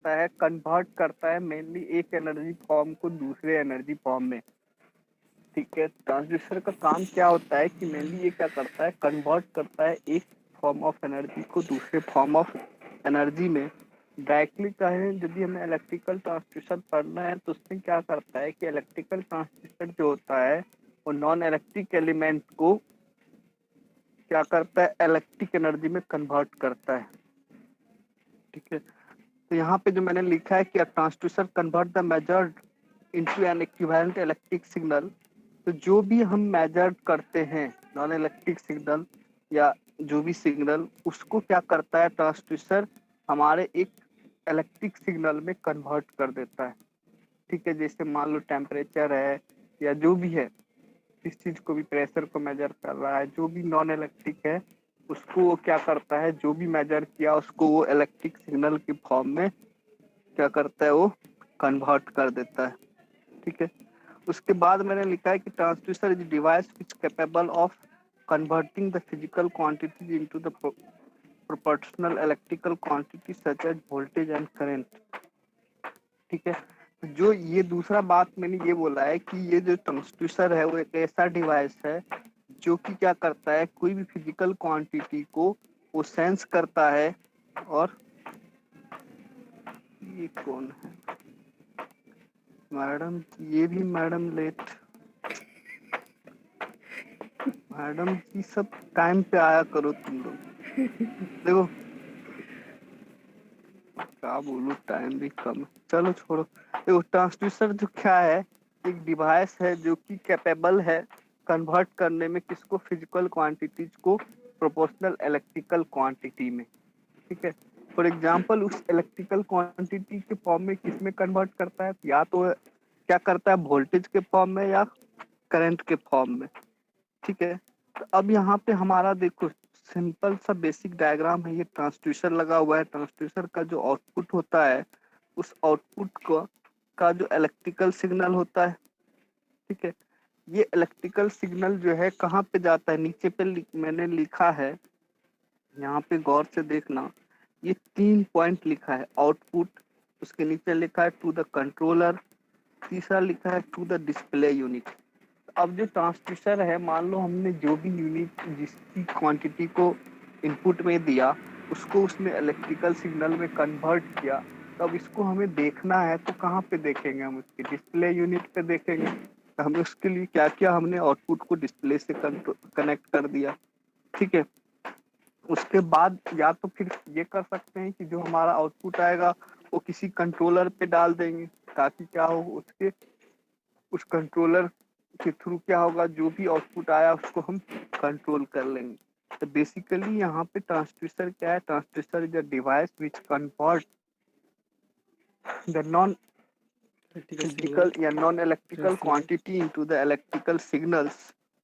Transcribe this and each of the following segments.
करता है, कन्वर्ट करता है मेनली एक एनर्जी फॉर्म को दूसरे एनर्जी फॉर्म में। ठीक है, ट्रांसड्यूसर का काम क्या होता है कि मेनली ये क्या करता है, कन्वर्ट करता है एक फॉर्म ऑफ एनर्जी को दूसरे फॉर्म ऑफ एनर्जी में। डायरेक्टली कहें यदि हमें इलेक्ट्रिकल ट्रांसड्यूसर पढ़ना है तो उसमें क्या करता है कि इलेक्ट्रिकल ट्रांसड्यूसर जो होता है वो नॉन इलेक्ट्रिक एलिमेंट को क्या करता है, इलेक्ट्रिक एनर्जी में कन्वर्ट करता है। ठीक है, तो यहाँ पे जो मैंने लिखा है कि transducer convert the measured into an equivalent electric signal. तो जो भी हम मेजर करते हैं नॉन इलेक्ट्रिक सिग्नल या जो भी सिग्नल, उसको क्या करता है ट्रांसड्यूसर हमारे एक इलेक्ट्रिक सिग्नल में कन्वर्ट कर देता है। ठीक है, जैसे मान लो टेम्परेचर है या जो भी है, इस चीज को भी प्रेशर को मेजर कर रहा है, जो भी नॉन इलेक्ट्रिक है उसको वो क्या करता है, जो भी मेजर किया उसको वो इलेक्ट्रिक सिग्नल की फॉर्म में क्या करता है, वो कन्वर्ट कर देता है। ठीक है, उसके बाद मैंने लिखा है कि transducer is device which capable of converting the physical quantities into the proportional electrical quantity such as voltage and current. ठीक है, तो जो ये दूसरा बात मैंने ये बोला है कि ये जो ट्रांसड्यूसर है वो एक ऐसा डिवाइस है जो कि क्या करता है, कोई भी फिजिकल क्वांटिटी को वो सेंस करता है। और ये कौन है मैडम, ये भी मैडम लेट, मैडम जी सब टाइम पे आया करो तुम लोग। देखो क्या बोलूं, टाइम भी कम है, चलो छोड़ो। देखो ट्रांसड्यूसर जो क्या है, एक डिवाइस है जो कि कैपेबल है कन्वर्ट करने में किसको, फिजिकल क्वांटिटीज को प्रोपोर्शनल इलेक्ट्रिकल क्वांटिटी में। ठीक है, फॉर एग्जांपल उस इलेक्ट्रिकल क्वांटिटी के फॉर्म में किस में कन्वर्ट करता है, या तो क्या करता है वोल्टेज के फॉर्म में या करंट के फॉर्म में। ठीक है, तो अब यहाँ पे हमारा देखो सिंपल सा बेसिक डायग्राम है, ये ट्रांसड्यूसर लगा हुआ है। ट्रांसड्यूसर का जो आउटपुट होता है उस आउटपुट का जो इलेक्ट्रिकल सिग्नल होता है। ठीक है, ये इलेक्ट्रिकल सिग्नल जो है कहाँ पे जाता है, नीचे पे मैंने लिखा है, यहाँ पे गौर से देखना, ये 3 पॉइंट लिखा है, आउटपुट, उसके नीचे लिखा है टू द कंट्रोलर, तीसरा लिखा है टू द डिस्प्ले यूनिट। अब जो ट्रांसड्यूसर है, मान लो हमने जो भी यूनिट जिसकी क्वांटिटी को इनपुट में दिया उसको उसने इलेक्ट्रिकल सिग्नल में कन्वर्ट किया, तब इसको हमें देखना है तो कहाँ पे देखेंगे, हम उसके डिस्प्ले यूनिट पे देखेंगे। तो हमें उसके लिए क्या किया, हमने आउटपुट को डिस्प्ले से कनेक्ट कर दिया। ठीक है, उसके बाद या तो फिर ये कर सकते हैं कि जो हमारा आउटपुट आएगा वो किसी कंट्रोलर पे डाल देंगे, ताकि क्या हो, उसके उस कंट्रोलर के थ्रू क्या होगा, जो भी आउटपुट आया उसको हम कंट्रोल कर लेंगे। तो बेसिकली यहाँ पे ट्रांसड्यूसर क्या है, transducer is a device which convert the non physical या non electrical quantity into the electrical signals,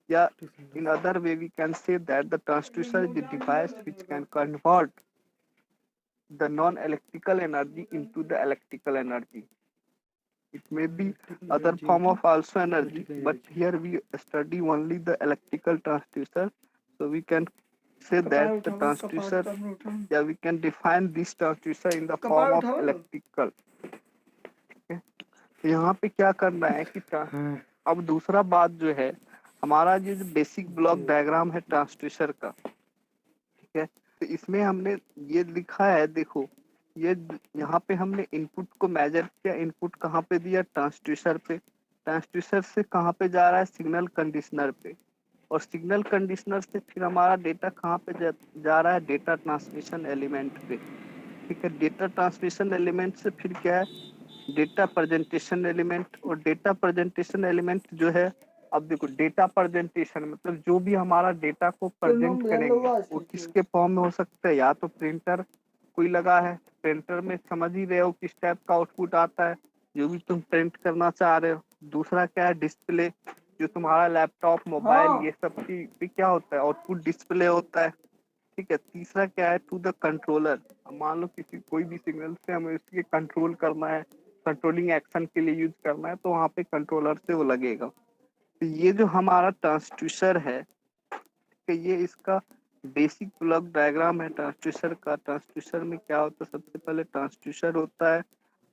या in other way we can say that the transducer is the device which can convert the non electrical energy into the electrical energy. It may be other form of also energy, but here we study only the electrical transducer. So we can say that the transducer, yeah, we can define this transducer in the form of electrical. Okay? तो यहाँ पे क्या करना है कि अब दूसरा बात जो है, हमारा जो बेसिक ब्लॉक डायग्राम है ट्रांसड्यूसर का। ठीक है, तो इसमें हमने ये लिखा है, देखो ये यहाँ पे हमने इनपुट को मेजर किया, इनपुट कहाँ पे दिया, ट्रांसड्यूसर पे, ट्रांसड्यूसर से कहाँ पे जा रहा है, सिग्नल कंडीशनर पे, और सिग्नल कंडीशनर से फिर हमारा डेटा कहाँ पे जा रहा है, डेटा ट्रांसमिशन एलिमेंट पे। ठीक है, डेटा ट्रांसमिशन एलिमेंट से फिर क्या है, डेटा प्रेजेंटेशन एलिमेंट, और डेटा प्रेजेंटेशन एलिमेंट जो है, अब देखो डेटा प्रेजेंटेशन मतलब जो भी हमारा डेटा को प्रेजेंट करेंगे वो किसके फॉर्म में हो सकता है, या तो प्रिंटर कोई लगा है, प्रिंटर में समझ ही रहे हो किस टाइप का आउटपुट आता है जो भी तुम प्रिंट करना चाह रहे हो। दूसरा क्या है, डिस्प्ले, जो तुम्हारा लैपटॉप मोबाइल ये सब की क्या होता है, आउटपुट डिस्प्ले होता है। ठीक है, तीसरा क्या है, टू द कंट्रोलर, मान लो किसी कोई भी सिग्नल से हमें उसके कंट्रोल करना है, कंट्रोलिंग एक्शन के लिए यूज करना है, तो वहाँ पे कंट्रोलर से वो लगेगा। तो ये जो हमारा ट्रांसड्यूसर है, कि ये इसका बेसिक ब्लॉक डायग्राम है ट्रांसड्यूसर का। ट्रांसड्यूसर में क्या होता है, सबसे पहले ट्रांसड्यूसर होता है।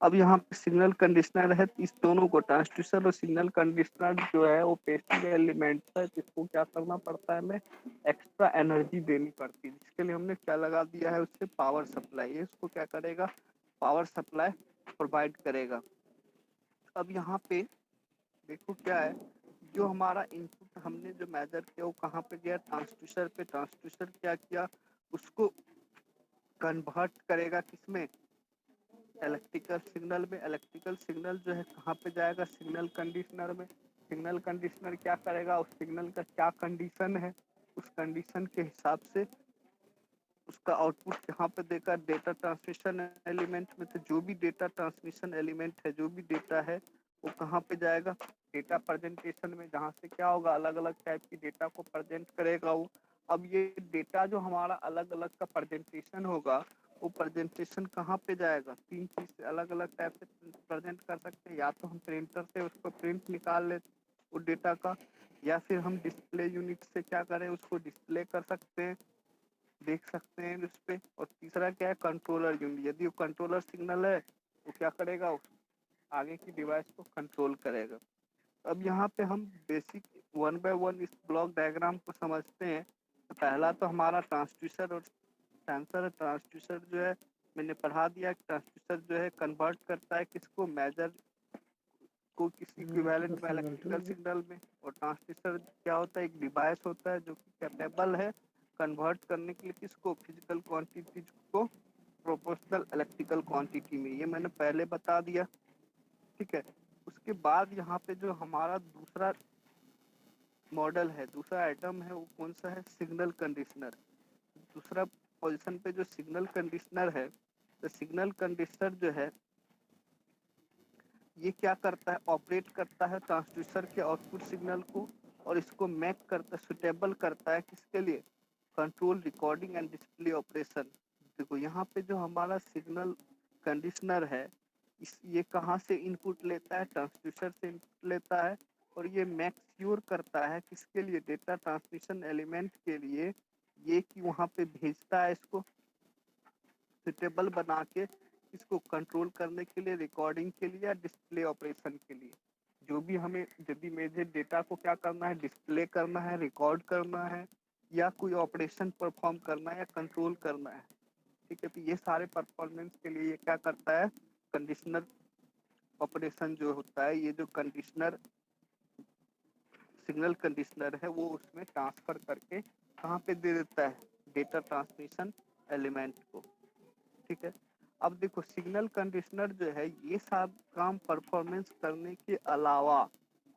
अब यहाँ पे सिग्नल कंडीशनर है, इस दोनों को ट्रांसड्यूसर और सिग्नल कंडीशनर जो है वो पेसिव एलिमेंट है, जिसको क्या करना पड़ता है, हमें एक्स्ट्रा एनर्जी देनी पड़ती है, जिसके लिए हमने क्या लगा दिया है, उससे पावर सप्लाई। ये उसको क्या करेगा, पावर सप्लाई प्रोवाइड करेगा। अब यहाँ पे देखो क्या है, जो हमारा इनपुट हमने जो मेजर किया वो कहाँ पे गया, ट्रांसड्यूसर पे। ट्रांसड्यूसर क्या किया, उसको कन्वर्ट करेगा किसमें, इलेक्ट्रिकल सिग्नल में। इलेक्ट्रिकल सिग्नल जो है कहाँ पे जाएगा, सिग्नल कंडीशनर में। सिग्नल कंडीशनर क्या करेगा, उस सिग्नल का क्या कंडीशन है, उस कंडीशन के हिसाब से उसका आउटपुट यहाँ पे देगा। डेटा ट्रांसमिशन एलिमेंट में तो जो भी डेटा ट्रांसमिशन एलिमेंट है, जो भी डेटा है वो कहाँ पे जाएगा, डेटा प्रेजेंटेशन में, जहाँ से क्या होगा, अलग अलग टाइप की डेटा को प्रेजेंट करेगा वो। अब ये डेटा जो हमारा अलग अलग का प्रेजेंटेशन होगा, वो प्रेजेंटेशन कहाँ पे जाएगा, तीन चीज से अलग अलग टाइप से प्रेजेंट कर सकते हैं। या तो हम प्रिंटर से उसको प्रिंट निकाल ले वो डेटा का, या फिर हम डिस्प्ले यूनिट से क्या करें, उसको डिस्प्ले कर सकते हैं, देख सकते हैं उस पे। और तीसरा क्या है, कंट्रोलर यूनिट। यदि वो कंट्रोलर सिग्नल है तो क्या करेगा, आगे की डिवाइस को कंट्रोल करेगा। अब यहाँ पे हम बेसिक वन बाय वन इस ब्लॉक डायग्राम को समझते हैं। तो पहला तो हमारा ट्रांसड्यूसर और सेंसर है। ट्रांसड्यूसर जो है मैंने पढ़ा दिया, ट्रांसड्यूसर जो है कन्वर्ट करता है किसको, मेजर को किसी इक्विवेलेंट में इलेक्ट्रिकल सिग्नल में। और ट्रांसड्यूसर क्या होता है, एक डिवाइस होता है जो कि कैपेबल है कन्वर्ट करने के लिए किसको, फिजिकल क्वांटिटी को प्रोपोर्शनल इलेक्ट्रिकल क्वांटिटी में। ये मैंने पहले बता दिया, ठीक है। उसके बाद यहाँ पे जो हमारा दूसरा मॉडल है, दूसरा आइटम है, वो कौन सा है, सिग्नल कंडीशनर। दूसरा पोजीशन पे जो सिग्नल कंडीशनर है, तो सिग्नल कंडीशनर जो है ये क्या करता है, ऑपरेट करता है ट्रांसड्यूसर के आउटपुट सिग्नल को, और इसको मेक करता है, सुटेबल करता है किसके लिए, control, recording and display operation. देखो यहाँ पे जो हमारा सिग्नल कंडीशनर है, ये कहाँ से इनपुट लेता है, ट्रांसड्यूसर से इनपुट लेता है। और ये मेक श्योर करता है किसके लिए, डेटा ट्रांसमिशन एलिमेंट के लिए, ये कि वहाँ पे भेजता है इसको सुटेबल बना के, इसको कंट्रोल करने के लिए, रिकॉर्डिंग के लिए या डिस्प्ले ऑपरेशन के लिए। जो भी हमें यदि मेरे डेटा को क्या करना है, डिस्प्ले करना है, रिकॉर्ड करना है, या कोई ऑपरेशन परफॉर्म करना है या कंट्रोल करना है, ठीक है। तो ये सारे परफॉर्मेंस के लिए ये क्या करता है, कंडीशनर ऑपरेशन जो होता है, ये जो कंडीशनर सिग्नल कंडीशनर है वो उसमें ट्रांसफर करके कहाँ पे दे देता है, डेटा ट्रांसमिशन एलिमेंट को, ठीक है। अब देखो सिग्नल कंडीशनर जो है ये सब काम परफॉर्मेंस करने के अलावा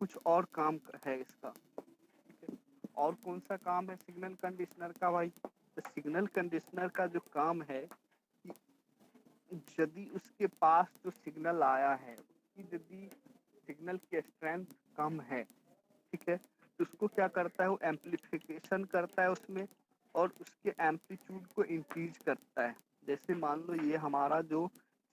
कुछ और काम है इसका, ठीक है। और कौन सा काम है सिग्नल कंडीशनर का भाई, तो सिग्नल कंडीशनर का जो काम है कि यदि उसके पास जो सिग्नल आया है उसकी यदि सिग्नल की स्ट्रेंथ कम है, ठीक है, तो उसको क्या करता है, वो एम्पलीफिकेशन करता है उसमें, और उसके एम्पलीट्यूड को इंक्रीज करता है। जैसे मान लो ये हमारा जो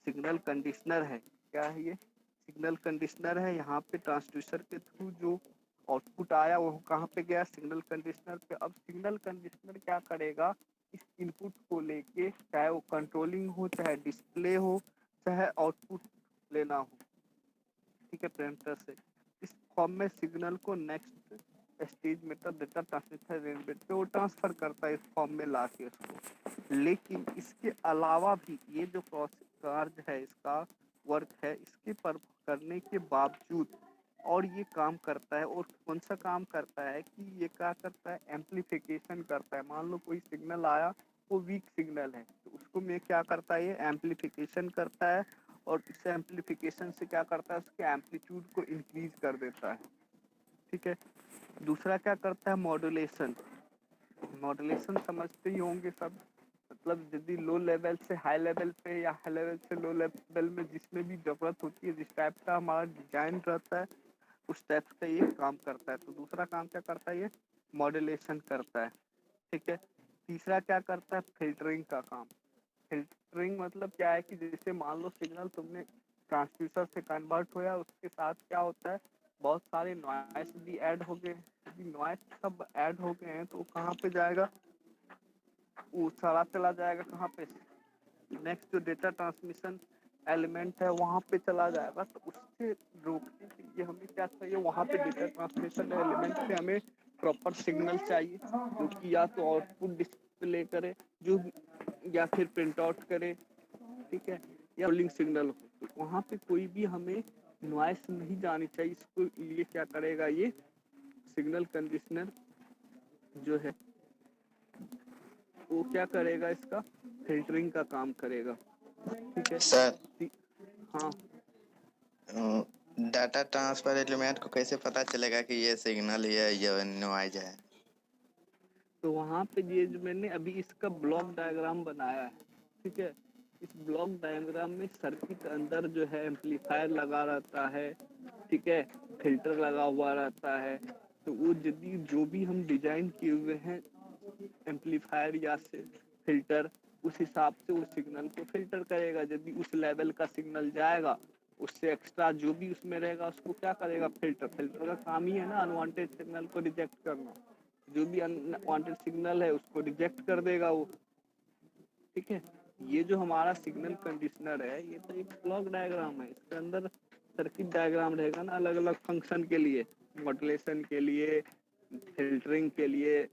सिग्नल कंडीशनर है, क्या है ये सिग्नल कंडीशनर है, यहाँ पे ट्रांसड्यूसर के थ्रू जो आउटपुट आया वो कहाँ पे गया, सिग्नल कंडीशनर पे। अब सिग्नल कंडीशनर क्या करेगा, इस इनपुट को लेके, चाहे वो कंट्रोलिंग हो, चाहे डिस्प्ले हो, चाहे आउटपुट लेना हो, ठीक है, प्रिंटर से, इस फॉर्म में सिग्नल को नेक्स्ट स्टेज में तब डेटा ट्रांसमिशन रेंज पे वो ट्रांसफर करता है इस फॉर्म में ला के उसको। लेकिन इसके अलावा भी ये जो कार्य है, इसका वर्क है, इसके पर करने के बावजूद और ये काम करता है। और कौन सा काम करता है कि ये क्या करता है, एम्पलीफिकेशन करता है। मान लो कोई सिग्नल आया, वो वीक सिग्नल है, तो उसको मैं क्या करता है, ये एम्पलीफिकेशन करता है, और इस एम्पलीफिकेशन से क्या करता है, उसके एम्पलीट्यूड को इंक्रीज कर देता है, ठीक है। दूसरा क्या करता है, मॉड्यूलेशन। मॉड्यूलेशन समझते ही होंगे सब, मतलब यदि लो लेवल से हाई लेवल पे या हाई लेवल से लो लेवल में जिसमें भी जरूरत होती है, जिस टाइप का हमारा डिजाइन रहता है, उस टाइप का ये काम करता है। तो दूसरा काम क्या करता है, ये मॉड्यूलेशन करता है, ठीक है। तीसरा क्या करता है, फिल्टरिंग का काम। फिल्टरिंग मतलब क्या है कि जैसे मान लो सिग्नल तुमने ट्रांसड्यूसर से कन्वर्ट होया, उसके साथ क्या होता है, बहुत सारे नॉइस भी ऐड हो गए। यदि नॉइस सब ऐड हो गए हैं तो कहाँ पे जाएगा, वो सारा चला जाएगा कहाँ पे, नेक्स्ट जो डेटा ट्रांसमिशन एलिमेंट है वहां पे चला जाएगा। तो उससे रोकने के लिए हमें क्या चाहिए, वहां पे डेटा ट्रांसमिशन एलिमेंट पे हमें प्रॉपर सिग्नल चाहिए जो कि या तो आउटपुट डिस्प्ले करे जो, या फिर प्रिंट आउट करे, ठीक है, या रोलिंग सिग्नल हो। तो वहां पे कोई भी हमें नॉइस नहीं जानी चाहिए। इसको लिए क्या करेगा, ये सिग्नल कंडीशनर जो है वो क्या करेगा, इसका फिल्टरिंग का काम करेगा, ठीक है सर। हाँ, डाटा ट्रांसफर एलिमेंट को कैसे पता चलेगा कि ये सिग्नल है या नॉइज है? तो वहां पे ये जो मैंने अभी इसका ब्लॉक डायग्राम बनाया है, ठीक है, इस ब्लॉक डायग्राम में सर्किट अंदर जो है एम्पलीफायर लगा रहता है, ठीक है, फिल्टर लगा हुआ रहता है। तो वो यदि जो भी हम डिजाइन किए हुए हैं एम्पलीफायर या से फिल्टर, उस हिसाब से उस सिग्नल को फिल्टर करेगा। यदि उस लेवल का सिग्नल जाएगा, उससे एक्स्ट्रा जो भी उसमें रहेगा उसको क्या करेगा, फिल्टर। फिल्टर का काम ही है ना अनवांटेड सिग्नल को रिजेक्ट करना। जो भी अनवांटेड सिग्नल है उसको रिजेक्ट कर देगा वो, ठीक है। ये जो हमारा सिग्नल कंडीशनर है ये तो एक ब्लॉक डायग्राम है, इसके अंदर सर्किट डायग्राम रहेगा ना अलग अलग फंक्शन के लिए, मॉड्यूलेशन के लिए, फिल्टरिंग के लिए,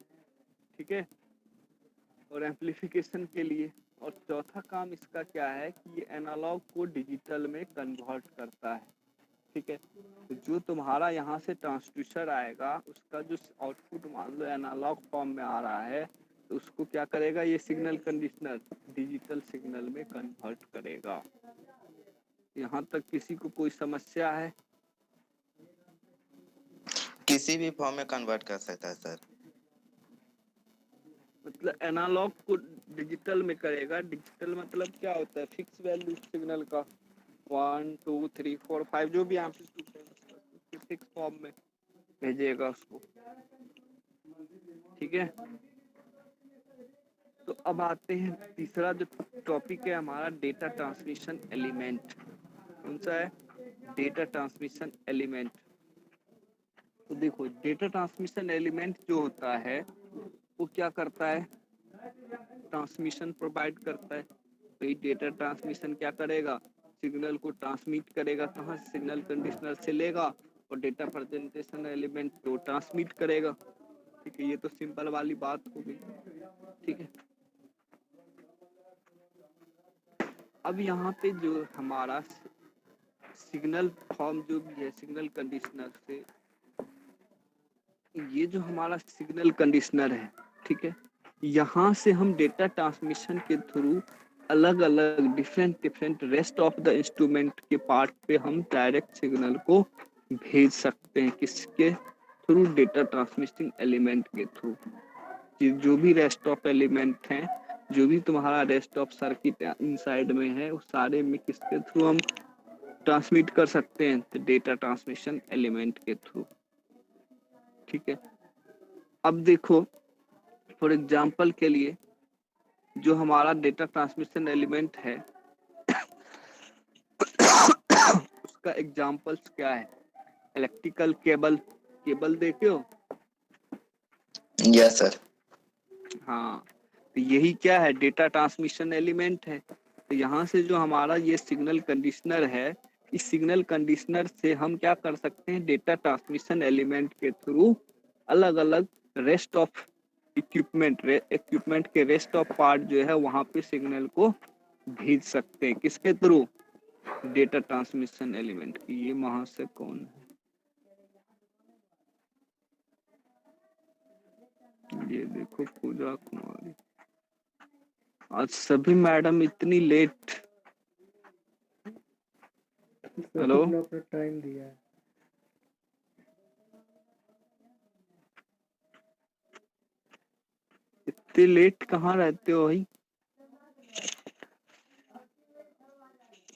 ठीक है, और एम्पलीफिकेशन के लिए। और चौथा काम इसका क्या है कि ये एनालॉग को डिजिटल में कन्वर्ट करता है, ठीक है। तो जो तुम्हारा यहाँ से ट्रांसड्यूसर आएगा उसका जो आउटपुट मान लो एनालॉग फॉर्म में आ रहा है, तो उसको क्या करेगा ये सिग्नल कंडीशनर डिजिटल सिग्नल में कन्वर्ट करेगा। यहाँ तक किसी को कोई समस्या है? किसी भी फॉर्म में कन्वर्ट कर सकता है सर। मतलब एनालॉग को डिजिटल में करेगा। डिजिटल मतलब क्या होता है, फिक्स वैल्यू सिग्नल का 1 2 3 4 5 जो भी एम्पलीट्यूड है उसके फिक्स फॉर्म में भेजेगा उसको, ठीक है। तो अब आते हैं तीसरा जो टॉपिक है हमारा, डेटा ट्रांसमिशन एलिमेंट। कौन सा है, डेटा ट्रांसमिशन एलिमेंट। तो देखो डेटा ट्रांसमिशन एलिमेंट जो होता है वो क्या करता है, ट्रांसमिशन प्रोवाइड करता है। तो ये डेटा ट्रांसमिशन क्या करेगा, सिग्नल को ट्रांसमिट करेगा, कहाँ से, सिग्नल कंडीशनर से लेगा और डेटा प्रेजेंटेशन एलिमेंट को ट्रांसमिट करेगा, ठीक है। ये तो सिंपल वाली बात हो गई, ठीक है। अब यहाँ पे जो हमारा सिग्नल फॉर्म जो भी है सिग्नल कंडीशनर से, ये जो हमारा सिग्नल कंडीशनर है, ठीक है, यहाँ से हम डेटा ट्रांसमिशन के थ्रू अलग अलग different rest of the instrument के पार्ट पे हम डायरेक्ट सिग्नल को भेज सकते हैं। किसके थ्रू, डेटा ट्रांसमिशन एलिमेंट के थ्रू। जो भी रेस्ट ऑफ एलिमेंट हैं, जो भी तुम्हारा रेस्ट ऑफ सर्किट इनसाइड में है, उस सारे में किसके थ्रू हम ट्रांसमिट कर सकते हैं, तो डेटा ट्रांसमिशन एलिमेंट के थ्रू, ठीक है। अब देखो फॉर एग्जांपल के लिए जो हमारा डेटा ट्रांसमिशन एलिमेंट है उसका एग्जांपल्स क्या है, इलेक्ट्रिकल केबल, केबल देखे हो? Yes sir. हाँ, तो यही क्या है, डेटा ट्रांसमिशन एलिमेंट है। तो यहाँ से जो हमारा ये सिग्नल कंडीशनर है, इस सिग्नल कंडीशनर से हम क्या कर सकते हैं, डेटा ट्रांसमिशन एलिमेंट के थ्रू अलग अलग रेस्ट ऑफ इक्विपमेंट के रेस्ट ऑफ पार्ट जो है वहां पे सिग्नल को भेज सकते हैं। किसके थ्रू, डेटा ट्रांसमिशन एलिमेंट की। ये महाशय कौन है, ये देखो पूजा कुमारी। आज सभी मैडम इतनी लेट। हेलो, अपना टाइम दिया है। इतने लेट कहाँ रहते हो भाई,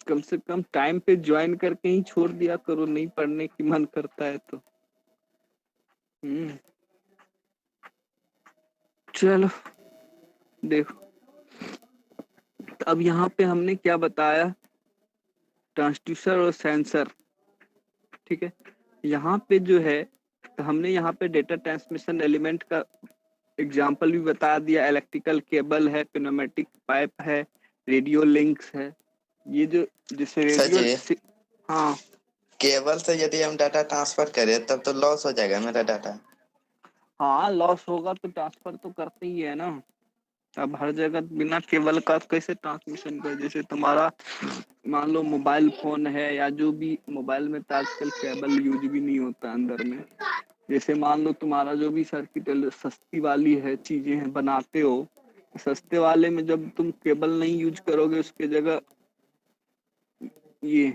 कम से कम टाइम पे ज्वाइन करके ही छोड़ दिया करो, नहीं पढ़ने की मन करता है तो। चलो देखो, तो अब यहाँ पे हमने क्या बताया, ट्रांसड्यूसर और सेंसर, ठीक है। यहाँ पे जो है तो हमने यहाँ पे डेटा ट्रांसमिशन एलिमेंट का एग्जाम्पल भी बता दिया, इलेक्ट्रिकल केबल है, pneumatic पाइप है, रेडियो लिंक्स है। ये जो जैसे सर रेडियो, जी, हाँ केबल से यदि हम डाटा ट्रांसफर करें तब तो लॉस हो जाएगा मेरा डाटा। हाँ, लॉस होगा तो ट्रांसफर तो करते ही है ना। अब हर जगह बिना केबल का कैसे ट्रांसमिशन कर, जैसे तुम्हारा मान लो मोबाइल फोन है या जो भी, मोबाइल में तो आजकल केबल यूज भी नहीं होता अंदर में। जैसे मान लो तुम्हारा जो भी सर्किट सस्ती वाली है चीजें हैं बनाते हो, सस्ते वाले में जब तुम केबल नहीं यूज करोगे उसके जगह ये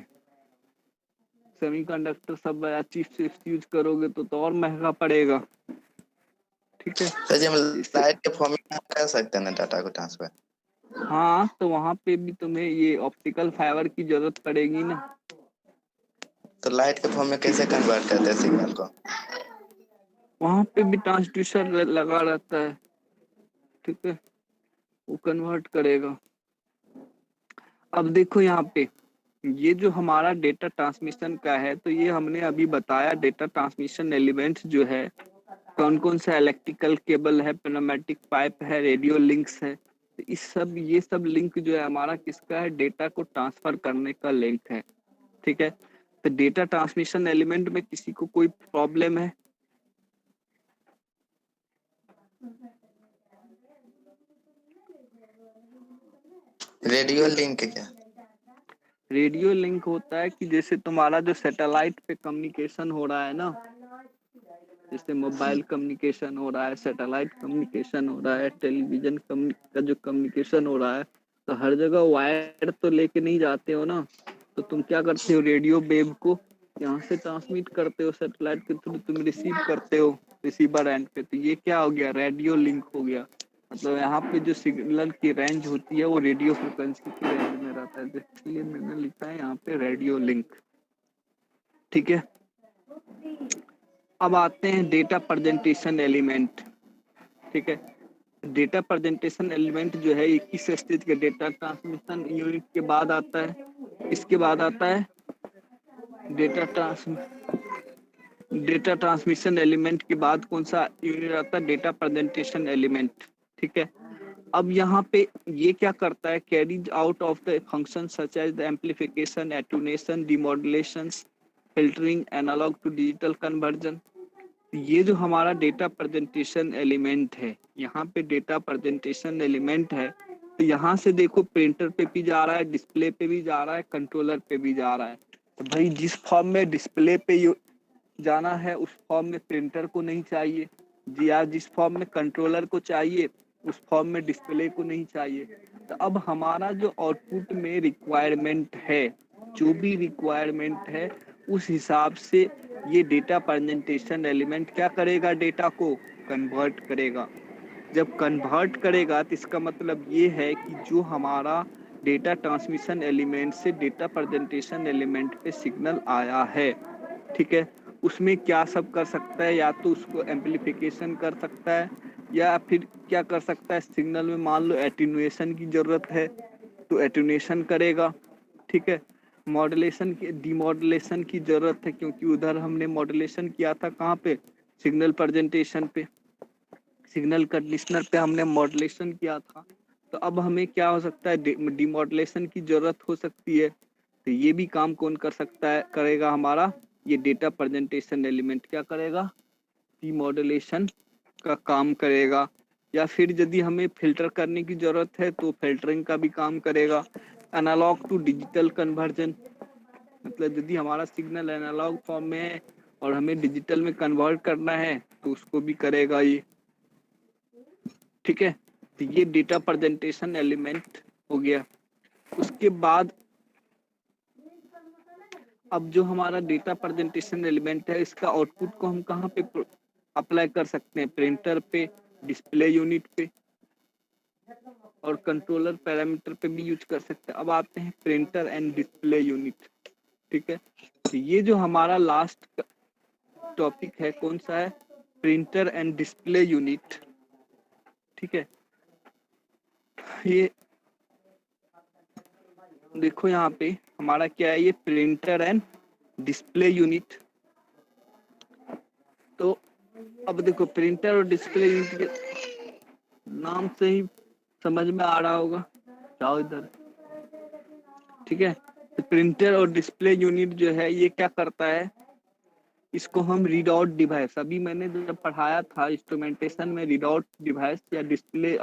सेमीकंडक्टर सब या चिप्स यूज करोगे तो और महंगा पड़ेगा। ठीक है, सर जी, हम इससे लाइट के फॉर्म में कर सकते हैं ना डाटा को ट्रांसफर। हाँ, तो वहां पे भी तुम्हें ये ऑप्टिकल फाइबर की जरूरत पड़ेगी ना। तो लाइट के फॉर्म में कैसे कन्वर्ट करते हैं सिग्नल को। वहां पे भी ट्रांसड्यूसर लगा रहता है। ठीक है, वो कन्वर्ट करेगा। अब देखो यहाँ पे, ये जो हमारा डेटा ट्रांसमिशन का है, तो ये हमने अभी बताया डेटा ट्रांसमिशन एलिमेंट्स जो है कौन कौन सा, इलेक्ट्रिकल केबल है, pneumatic पाइप है, रेडियो लिंक्स है। तो ये सब लिंक जो है हमारा किसका है, डेटा को ट्रांसफर करने का लिंक है। ठीक है, तो डेटा ट्रांसमिशन एलिमेंट में किसी को कोई प्रॉब्लम है? रेडियो लिंक क्या। रेडियो लिंक होता है कि जैसे तुम्हारा जो सैटेलाइट पे कम्युनिकेशन हो रहा है ना, जैसे मोबाइल कम्युनिकेशन हो रहा है, सैटेलाइट कम्युनिकेशन हो रहा है, टेलीविजन का जो कम्युनिकेशन हो रहा है, तो हर जगह वायर तो लेके नहीं जाते हो ना। तो तुम क्या करते हो, रेडियो वेव को यहाँ से ट्रांसमिट करते हो, सैटेलाइट के थ्रू तुम रिसीव करते हो रिसीवर एंड पे। तो ये क्या हो गया, रेडियो लिंक हो गया। मतलब यहाँ पे जो सिग्नल की रेंज होती है वो रेडियो फ्रिक्वेंसी की रेंज में रहता है, इसलिए मैंने लिखा है यहाँ पे रेडियो लिंक। ठीक है, अब आते हैं डेटा प्रेजेंटेशन एलिमेंट। ठीक है, डेटा प्रेजेंटेशन एलिमेंट जो है 21 स्टेज के डेटा ट्रांसमिशन यूनिट के बाद आता है। इसके बाद आता है data trans data transmission element के बाद कौन सा यूनिट आता है, डेटा प्रेजेंटेशन एलिमेंट। ठीक है, अब यहाँ पे ये क्या करता है, carries out of the function such as the amplification, attenuation, demodulation, filtering, analog to digital conversion. ये जो हमारा डेटा प्रेजेंटेशन एलिमेंट है, यहाँ पे डेटा प्रेजेंटेशन एलिमेंट है, तो यहाँ से देखो प्रिंटर पे भी जा रहा है, डिस्प्ले पे भी जा रहा है, कंट्रोलर पे भी जा रहा है। तो भाई जिस फॉर्म में डिस्प्ले पे जाना है उस फॉर्म में प्रिंटर को नहीं चाहिए जी, या जिस फॉर्म में कंट्रोलर को चाहिए उस फॉर्म में डिस्प्ले को नहीं चाहिए। तो अब हमारा जो आउटपुट में रिक्वायरमेंट है, जो भी रिक्वायरमेंट है उस हिसाब से ये डेटा प्रेजेंटेशन एलिमेंट क्या करेगा, डेटा को कन्वर्ट करेगा। जब कन्वर्ट करेगा तो इसका मतलब ये है कि जो हमारा डेटा ट्रांसमिशन एलिमेंट से डेटा प्रेजेंटेशन एलिमेंट पे सिग्नल आया है, ठीक है, उसमें क्या सब कर सकता है, या तो उसको एम्पलीफिकेशन कर सकता है, या फिर क्या कर सकता है, सिग्नल में मान लो एटीन्यूएशन की जरूरत है तो एटीन्यूएशन करेगा। ठीक है, मॉड्यूलेशन की डीमॉड्यूलेशन की जरूरत है, क्योंकि उधर हमने मॉड्यूलेशन किया था कहाँ पे, सिग्नल प्रेजेंटेशन पे, सिग्नल कंडीशनर पे हमने मॉड्यूलेशन किया था। तो अब हमें क्या हो सकता है, डीमॉड्यूलेशन की जरूरत हो सकती है। तो ये भी काम कौन कर सकता है, करेगा हमारा ये डेटा प्रेजेंटेशन एलिमेंट, क्या करेगा, डीमॉड्यूलेशन का काम करेगा। या फिर यदि हमें फिल्टर करने की जरूरत है तो फिल्टरिंग का भी काम करेगा। एनालॉग टू डिजिटल कन्वर्जन, मतलब यदि हमारा सिग्नल एनालॉग फॉर्म में है और हमें डिजिटल में कन्वर्ट करना है तो उसको भी करेगा ये। ठीक है, तो ये डेटा प्रेजेंटेशन एलिमेंट हो गया। उसके बाद अब जो हमारा डेटा प्रेजेंटेशन एलिमेंट है, इसका आउटपुट को हम कहाँ पे अप्लाई कर सकते हैं, प्रिंटर पे, डिस्प्ले यूनिट पे और कंट्रोलर पैरामीटर पे भी यूज कर सकते हैं। अब आते हैं प्रिंटर एंड डिस्प्ले यूनिट। ठीक है, तो ये जो हमारा लास्ट टॉपिक है कौन सा है, प्रिंटर एंड डिस्प्ले यूनिट। ठीक है, ये देखो यहाँ पे हमारा क्या है, ये प्रिंटर एंड डिस्प्ले यूनिट। तो अब देखो प्रिंटर और डिस्प्ले यूनिट नाम से ही समझ में आ रहा होगा। जाओ इधर। ठीक है, तो प्रिंटर और डिस्प्ले यूनिट जो है ये क्या करता है, इसको हम रीड आउट डिवाइस, अभी मैंने जब पढ़ाया था इंस्ट्रूमेंटेशन में रीड आउट डिवाइस या डिस्प्ले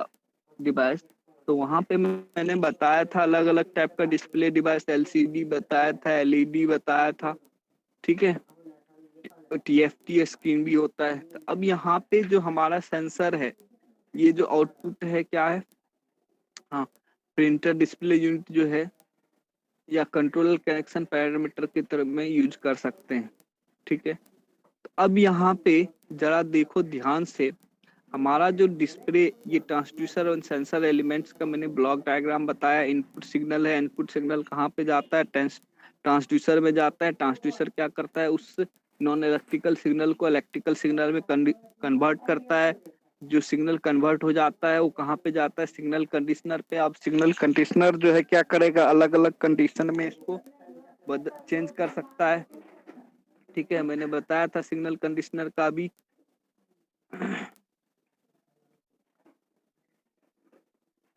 डिवाइस, तो वहां पे मैंने बताया था अलग अलग टाइप का डिस्प्ले डिवाइस, एलसीडी बताया था, एलईडी बताया था। ठीक है, टीएफटी स्क्रीन भी होता है। तो अब यहाँ पे जो हमारा सेंसर है, ये जो आउटपुट है क्या है, हाँ, प्रिंटर डिस्प्ले यूनिट जो है या कंट्रोलर कनेक्शन पैरामीटर की तरफ में यूज कर सकते हैं। ठीक है, तो अब यहाँ पे जरा देखो ध्यान से, हमारा जो डिस्प्ले, ये ट्रांसड्यूसर और सेंसर एलिमेंट्स का मैंने ब्लॉक डायग्राम बताया। इनपुट सिग्नल है, इनपुट सिग्नल कहाँ पे जाता है, ट्रांसड्यूसर में जाता है। ट्रांसड्यूसर क्या करता है, उस नॉन इलेक्ट्रिकल सिग्नल को इलेक्ट्रिकल सिग्नल में कन्वर्ट करता है। जो सिग्नल कन्वर्ट हो जाता है वो कहाँ पे जाता है, सिग्नल कंडीशनर पे। अब सिग्नल कंडीशनर जो है क्या करेगा, अलग अलग कंडीशन में इसको चेंज कर सकता है। ठीक है, मैंने बताया था सिग्नल कंडीशनर का भी।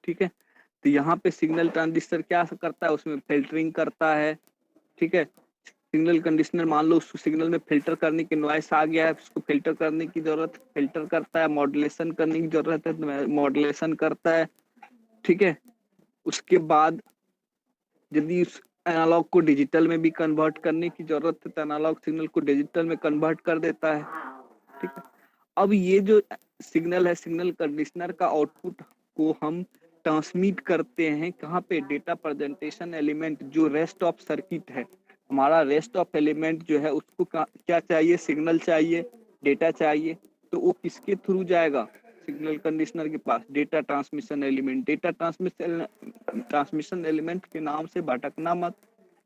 ठीक है, तो यहाँ पे सिग्नल ट्रांजिस्टर क्या करता है, उसमें फिल्टरिंग करता है। ठीक है, सिग्नल कंडीशनर मान लो उस सिग्नल में फिल्टर करने की नॉइस आ गया है, उसको फिल्टर करने की जरूरत, फिल्टर करता है। मॉड्यूलेशन करने की जरूरत है तो मॉड्यूलेशन करता है। ठीक है, उसके बाद यदि उस एनालॉग को डिजिटल में भी कन्वर्ट करने की जरूरत है तो एनालॉग सिग्नल को डिजिटल में कन्वर्ट कर देता है। ठीक है, अब ये जो सिग्नल है, सिग्नल कंडीशनर का आउटपुट को हम ट्रांसमिट करते हैं कहाँ पे, डेटा प्रेजेंटेशन एलिमेंट जो रेस्ट ऑफ सर्किट है। हमारा रेस्ट ऑफ एलिमेंट जो है उसको क्या चाहिए, सिग्नल चाहिए, डेटा चाहिए। तो वो किसके थ्रू जाएगा, सिग्नल कंडीशनर के पास, data transmission element. Data transmission element के नाम से भटकना मत,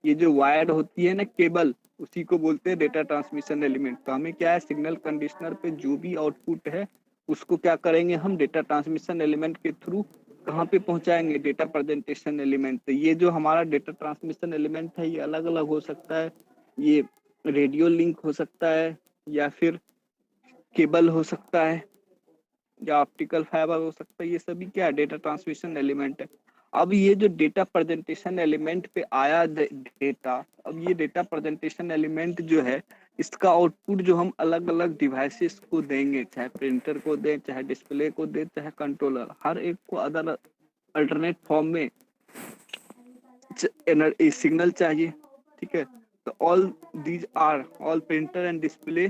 ये जो वायर्ड होती है ना केबल, उसी को बोलते हैं डेटा ट्रांसमिशन एलिमेंट। तो हमें क्या है, सिग्नल कंडीशनर पे जो भी आउटपुट है उसको क्या करेंगे हम, डेटा ट्रांसमिशन एलिमेंट के थ्रू कहाँ पे पहुंचाएंगे, डेटा प्रेजेंटेशन एलिमेंट। तो ये जो हमारा डेटा ट्रांसमिशन एलिमेंट है ये अलग अलग हो सकता है, ये रेडियो लिंक हो सकता है, या फिर केबल हो सकता है, या ऑप्टिकल फाइबर हो सकता है। ये सभी क्या है, डेटा ट्रांसमिशन एलिमेंट है। अब ये जो डेटा प्रेजेंटेशन एलिमेंट पे आया डेटा, अब ये डेटा प्रेजेंटेशन एलिमेंट जो है इसका आउटपुट जो हम अलग अलग डिवाइसेस को देंगे, चाहे प्रिंटर को दें, चाहे डिस्प्ले को दें, चाहे कंट्रोलर, हर एक को अदर अल्टरनेट फॉर्म में सिग्नल चाहिए। ठीक है, तो all these are all printer and display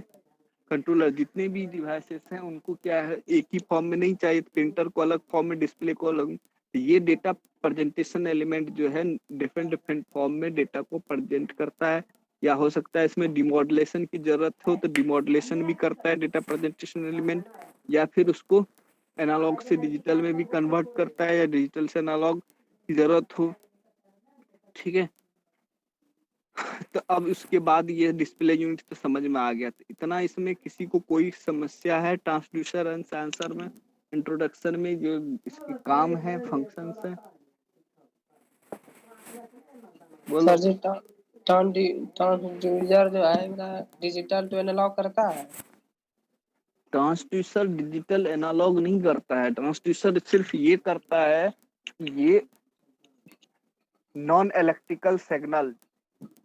controller, जितने भी डिवाइसेस हैं उनको क्या है, एक ही फॉर्म में नहीं चाहिए, प्रिंटर को अलग फॉर्म में, डिस्प्ले को अलग। ये डेटा प्रेजेंटेशन एलिमेंट जो है डिफरेंट डिफरेंट फॉर्म में डेटा को प्रेजेंट करता है, या हो सकता है इसमें डिमॉड्यूलेशन की जरूरत हो तो डिमॉड्यूलेशन भी करता है डेटा प्रेजेंटेशन एलिमेंट, या फिर उसको एनालॉग से डिजिटल में भी कन्वर्ट करता है, या डिजिटल से एनालॉग की जरूरत हो। ठीक है, तो अब उसके बाद ये डिस्प्ले यूनिट तो समझ में आ गया। तो इतना इसमें किसी को कोई समस्या है ट्रांसड्यूसर एंड सेंसर में, इंट्रोडक्शन में जो इसके काम है, फंक्शंस है, बोलो। सर जी ट्रांसड्यूसर जो है मेरा डिजिटल टू एनालॉग करता है। ट्रांसड्यूसर डिजिटल एनालॉग नहीं करता है, ट्रांसड्यूसर सिर्फ ये करता है, ये नॉन इलेक्ट्रिकल सिग्नल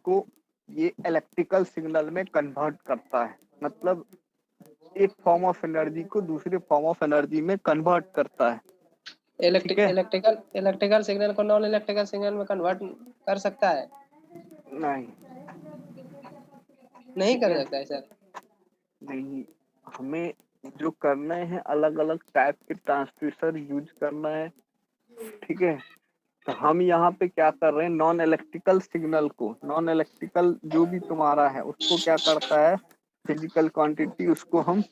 को ये इलेक्ट्रिकल सिग्नल में कन्वर्ट करता है, मतलब एक फॉर्म ऑफ एनर्जी को दूसरे फॉर्म ऑफ एनर्जी में कन्वर्ट करता है। इलेक्ट्रिकल सिग्नल को नॉन इलेक्ट्रिकल सिग्नल में कन्वर्ट कर सकता है? नहीं नहीं कर सकता है सर। नहीं, हमें जो करना है अलग अलग टाइप के ट्रांसड्यूसर यूज करना है। ठीक है, तो हम यहाँ पे क्या कर रहे हैं, नॉन इलेक्ट्रिकल सिग्नल को, नॉन इलेक्ट्रिकल जो भी तुम्हारा है उसको क्या करता है, फिजिकल क्वांटिटी, उसको हम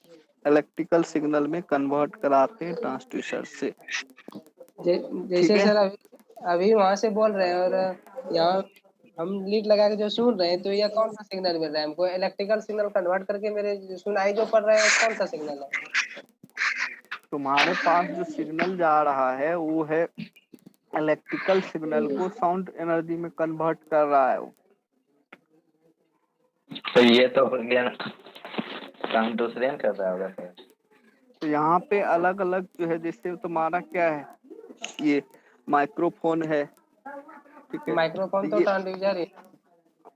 इलेक्ट्रिकल सिग्नल में कन्वर्ट कराते हैं ट्रांसड्यूसर से। जैसे सर अभी वहां से बोल रहे हैं और यहाँ हम लीड लगा के जो सुन रहे हैं, तो यह कौन सा सिग्नल मिल रहा है हमको? इलेक्ट्रिकल सिग्नल कन्वर्ट करके मेरे सुनाई जो पड़ रहा है कौन सा सिग्नल है? तुम्हारे पास जो सिग्नल जा रहा है वो है इलेक्ट्रिकल सिग्नल को साउंड एनर्जी में कन्वर्ट कर रहा है वो। तो ये तो हो गया ना, ट्रांसड्यूसर कर रहा होगा सर। तो यहाँ पे अलग अलग जो है, जैसे तुम्हारा क्या है, ये माइक्रोफोन है, ठीक है, माइक्रोफोन तो ये ट्रांसड्यूसर ही।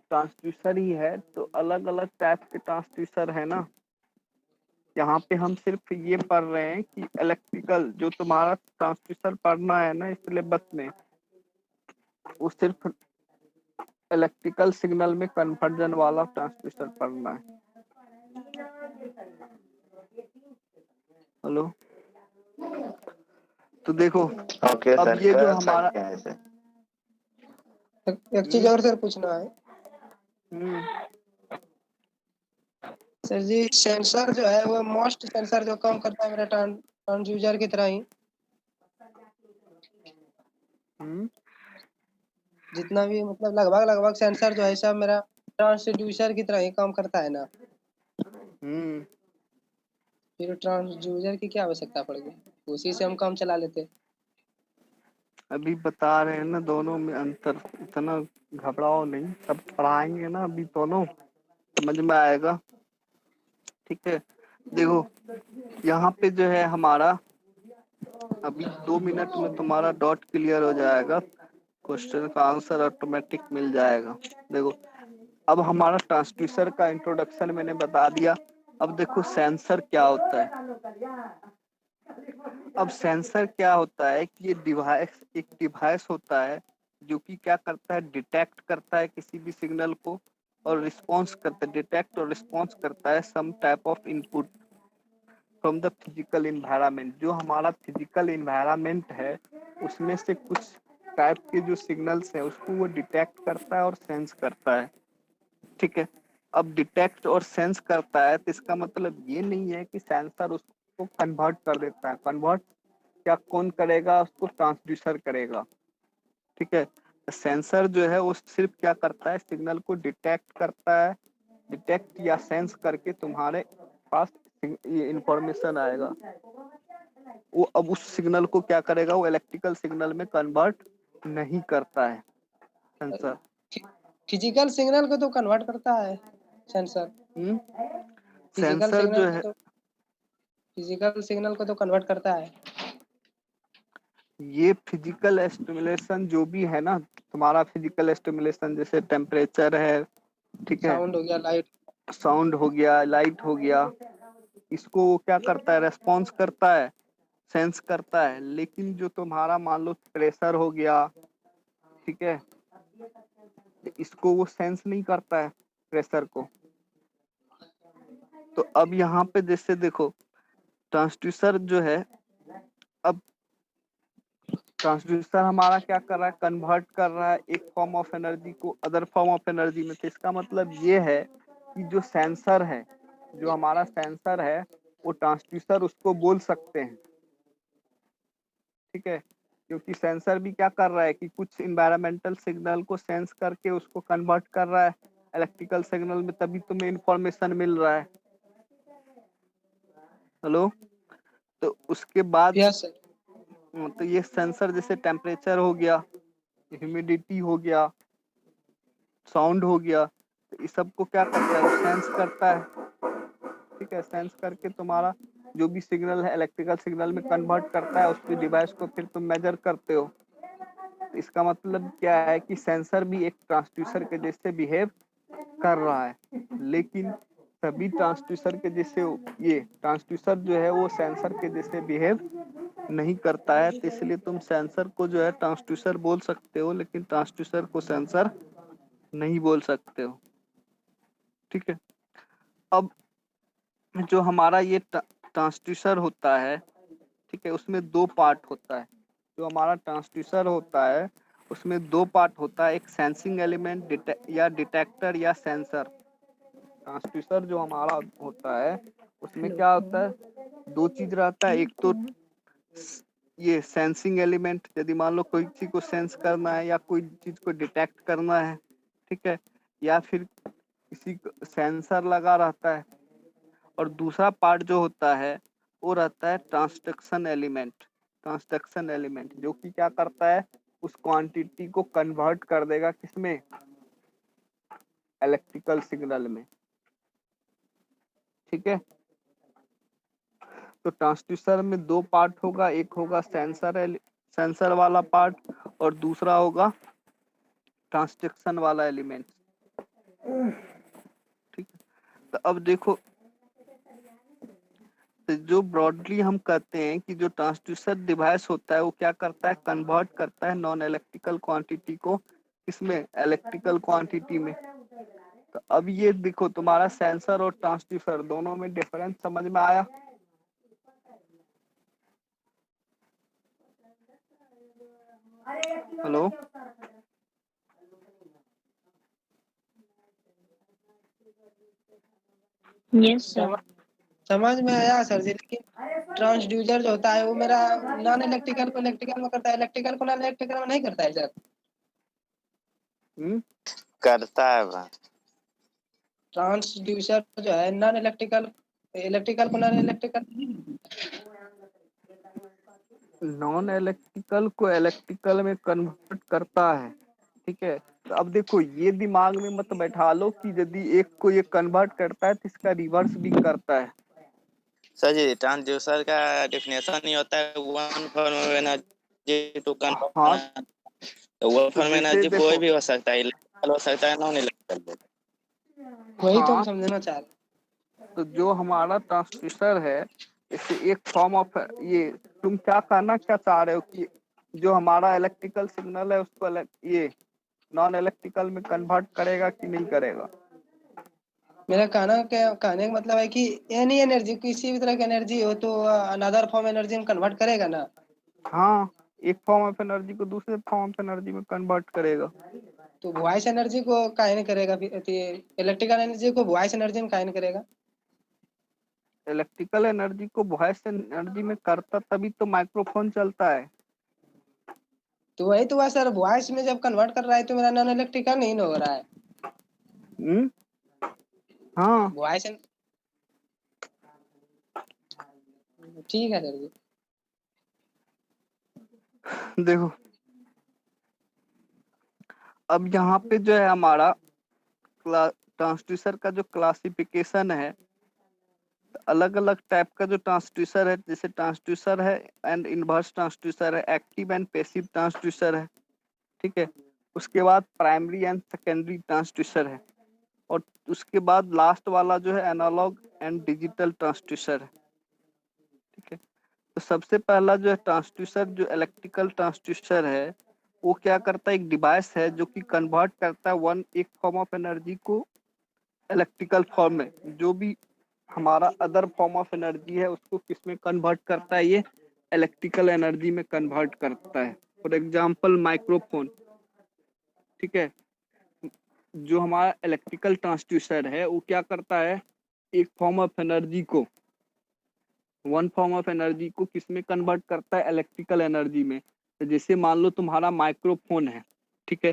ट्रांसड्यूसर ही है, तो अलग अलग टाइप के ट्रांसड्यूसर है ना। यहाँ पे हम सिर्फ ये पढ़ रहे हैं कि इलेक्ट्रिकल जो तुम्हारा ट्रांसड्यूसर पढ़ना है ना इस सिलेबस में, वो सिर्फ इलेक्ट्रिकल सिग्नल में कन्वर्जन वाला ट्रांसड्यूसर पढ़ना है। हेलो, तो देखो ओके अब सर, ये जो कर हमारा सकते हैं ऐसे। एक चीज और सर पूछना है हम्म, सर जी। सेंसर जो है वो मोस्ट सेंसर जो काम करता है मेरा ट्रांसड्यूसर की तरह ही, हम्म, जितना भी मतलब लगभग लगभग सेंसर जो है सब मेरा ट्रांसड्यूसर की तरह ही काम करता है ना। हम्म। फिर ट्रांसड्यूसर की क्या आवश्यकता पड़ेगी, उसी से हम काम चला लेते। अभी बता रहे हैं ना दोनों में अंतर, इतना घबराओ नहीं, सब पढ़ाएंगे ना अभी दोनों, समझ में आएगा। ठीक है, देखो यहाँ पे जो है हमारा अभी 2 मिनट में तुम्हारा डॉट क्लियर हो जाएगा, क्वेश्चन का आंसर ऑटोमेटिक मिल जाएगा। देखो अब हमारा ट्रांसड्यूसर का इंट्रोडक्शन मैंने बता दिया। अब देखो सेंसर क्या होता है। अब सेंसर क्या होता है कि ये डिवाइस, एक डिवाइस होता है जो कि क्या करता है, डिटेक्ट करता है किसी भी सिग्नल को और रिस्पॉन्स करता है, डिटेक्ट और रिस्पॉन्स करता है some type of input from the physical environment. जो हमारा फिजिकल इन्वायरमेंट है उसमें से कुछ टाइप के जो सिग्नल्स हैं उसको वो डिटेक्ट करता है और सेंस करता है। ठीक है, अब डिटेक्ट और सेंस करता है तो इसका मतलब ये नहीं है कि सेंसर उसको कन्वर्ट कर देता है। कन्वर्ट क्या कौन करेगा, उसको ट्रांसड्यूसर करेगा। ठीक है, सेंसर जो है वो सिर्फ क्या करता है, सिग्नल को डिटेक्ट करता है, डिटेक्ट या सेंस करके तुम्हारे पास ये इंफॉर्मेशन आएगा। वो अब उस सिग्नल को क्या करेगा, वो इलेक्ट्रिकल सिग्नल में कन्वर्ट नहीं करता है सेंसर। फिजिकल सिग्नल को तो कन्वर्ट करता है सेंसर। फिजिकल सेंसर सिग्नल जो को है, तो फिजिकल सिग्नल को तो कन्वर्ट करता है। ये फिजिकल स्टिमुलेशन जो भी है ना, तुम्हारा फिजिकल स्टिमुलेशन जैसे टेम्परेचर है, ठीक है, साउंड हो गया, लाइट। साउंड हो गया, लाइट हो गया, इसको वो क्या करता है, रेस्पॉन्स करता है, सेंस करता है। लेकिन जो तुम्हारा मान लो प्रेशर हो गया, ठीक है, इसको वो सेंस नहीं करता है, प्रेशर को। तो अब यहाँ पे जैसे देखो ट्रांसड्यूसर जो है, अब ट्रांसड्यूसर हमारा क्या कर रहा है, कन्वर्ट कर रहा है एक फॉर्म ऑफ एनर्जी को अदर फॉर्म ऑफ एनर्जी में। तो इसका मतलब ये है कि जो सेंसर है, जो हमारा सेंसर है, वो ट्रांसड्यूसर उसको बोल सकते हैं। ठीक है, क्योंकि सेंसर भी क्या कर रहा है कि कुछ इन्वायरमेंटल सिग्नल को सेंस करके उसको कन्वर्ट कर रहा है इलेक्ट्रिकल सिग्नल में, तभी तुम्हें इंफॉर्मेशन मिल रहा है। हेलो, तो उसके बाद यस सर। तो ये सेंसर जैसे टेम्परेचर हो गया, ह्यूमिडिटी हो गया, साउंड हो गया, तो इस सब को क्या करता है, वो सेंस करता है। ठीक है, सेंस करके तुम्हारा जो भी सिग्नल है इलेक्ट्रिकल सिग्नल में कन्वर्ट करता है, उसकी डिवाइस को फिर तुम मेजर करते हो। तो इसका मतलब क्या है कि सेंसर भी एक ट्रांसड्यूसर के जैसे बिहेव कर रहा है। लेकिन सभी ट्रांसड्यूसर के जैसे, ये ट्रांसड्यूसर जो है वो सेंसर के जैसे बिहेव नहीं करता है। तो इसलिए तुम सेंसर को जो है ट्रांसड्यूसर बोल सकते हो, लेकिन ट्रांसड्यूसर को सेंसर नहीं बोल सकते हो। ठीक है, अब जो हमारा ये ट्रांसड्यूसर होता है, ठीक है, उसमें दो पार्ट होता है। जो हमारा ट्रांसड्यूसर होता है उसमें दो पार्ट होता है, एक सेंसिंग एलिमेंट या डिटेक्टर या सेंसर। ट्रांसड्यूसर जो हमारा होता है उसमें क्या होता है, दो चीज रहता है। एक तो ये सेंसिंग एलिमेंट, यदि मान लो कोई चीज को सेंस करना है या कोई चीज को डिटेक्ट करना है, ठीक है, या फिर किसी सेंसर लगा रहता है। और दूसरा पार्ट जो होता है वो रहता है ट्रांसडक्शन एलिमेंट। ट्रांसडक्शन एलिमेंट जो कि क्या करता है, उस क्वांटिटी को कन्वर्ट कर देगा किसमें, इलेक्ट्रिकल सिग्नल में। ठीक है, तो ट्रांसड्यूसर में दो पार्ट होगा, एक होगा सेंसर वाला पार्ट और दूसरा होगा ट्रांसडक्शन वाला एलिमेंट। ठीक है, तो अब देखो, तो जो ब्रॉडली हम कहते हैं कि जो ट्रांसड्यूसर डिवाइस होता है वो क्या करता है, कन्वर्ट करता है नॉन इलेक्ट्रिकल क्वांटिटी को इसमें इलेक्ट्रिकल क्वांटिटी में। तो अब ये देखो, तुम्हारा सेंसर और ट्रांसड्यूसर दोनों में डिफरेंस समझ में आया? Hello, yes sir. समझ में आया सर जी, लेकिन ट्रांसड्यूसर जो होता है वो मेरा नॉन इलेक्ट्रिकल को इलेक्ट्रिकल में करता है, इलेक्ट्रिकल को नॉन इलेक्ट्रिकल में नहीं करता है सर। करता है बा। ट्रांसड्यूसर जो है नॉन इलेक्ट्रिकल, इलेक्ट्रिकल को नॉन इलेक्ट्रिकल। नॉन इलेक्ट्रिकल को इलेक्ट्रिकल में कन्वर्ट करता है। ठीक है, तो अब देखो, ये दिमाग में मत बैठा लो कि यदि एक को ये कन्वर्ट करता है तो इसका रिवर्स भी करता है। सर जी, ट्रांसड्यूसर का डेफिनेशन ही होता है one form of energy to हाँ, कन्वर्ट। तो वन तो फॉर्म जैसे एनर्जी कोई देखो, भी हो सकता है, इलेक्ट्रिकल हो सकता है, नॉन इलेक्ट्रिकल। वही तो हाँ, समझना चाह रहे। तो जो हमारा ट्रांसड्यूसर है, इसे एक फॉर्म ऑफ, ये तुम क्या कहना क्या चाह रहे हो कि जो हमारा इलेक्ट्रिकल सिग्नल है उसको ये नॉन इलेक्ट्रिकल में कन्वर्ट करेगा कि नहीं करेगा? मेरा कहने का मतलब है कि एनी एनर्जी, किसी भी तरह की एनर्जी हो तो अनदर फॉर्म एनर्जी में कन्वर्ट करेगा ना। हाँ, एक फॉर्म ऑफ एनर्जी को दूसरे फॉर्म ऑफ एनर्जी में कन्वर्ट करेगा। तो वॉइस एनर्जी को काहे नहीं करेगा, इलेक्ट्रिकल एनर्जी को वॉइस एनर्जी में काहे नहीं करेगा। इलेक्ट्रिकल एनर्जी को वॉइस एनर्जी में करता तभी तो माइक्रोफोन चलता है। तो वही तो हुआ सर, वॉइस में जब कन्वर्ट कर रहा है तो मेरा नॉन इलेक्ट्रिकल नहीं हो रहा है। हाँ, वॉइस ठीक है सर जी। देखो, अब यहाँ पे जो है हमारा ट्रांसड्यूसर का जो क्लासिफिकेशन है, अलग अलग टाइप का जो ट्रांसड्यूसर है, जैसे ट्रांसड्यूसर है एंड इनवर्स ट्रांसड्यूसर है, एक्टिव एंड पैसिव ट्रांसड्यूसर है। ठीक है, उसके बाद प्राइमरी एंड सेकेंडरी ट्रांसड्यूसर है, और उसके बाद लास्ट वाला जो है एनालॉग एंड डिजिटल ट्रांसड्यूसर है। ठीक है, तो सबसे पहला जो है ट्रांसड्यूसर, जो इलेक्ट्रिकल ट्रांसड्यूसर है, वो क्या करता है, एक डिवाइस है जो कि कन्वर्ट करता है एक फॉर्म ऑफ एनर्जी को इलेक्ट्रिकल फॉर्म में। जो भी हमारा अदर फॉर्म ऑफ एनर्जी है उसको किस में कन्वर्ट करता है, ये इलेक्ट्रिकल एनर्जी में कन्वर्ट करता है। For example microphone. ठीक है, जो हमारा इलेक्ट्रिकल ट्रांसड्यूसर है वो क्या करता है, एक फॉर्म ऑफ एनर्जी को, वन फॉर्म ऑफ एनर्जी को किस में कन्वर्ट करता है, इलेक्ट्रिकल एनर्जी में। तो जैसे मान लो तुम्हारा माइक्रोफोन है, ठीक है,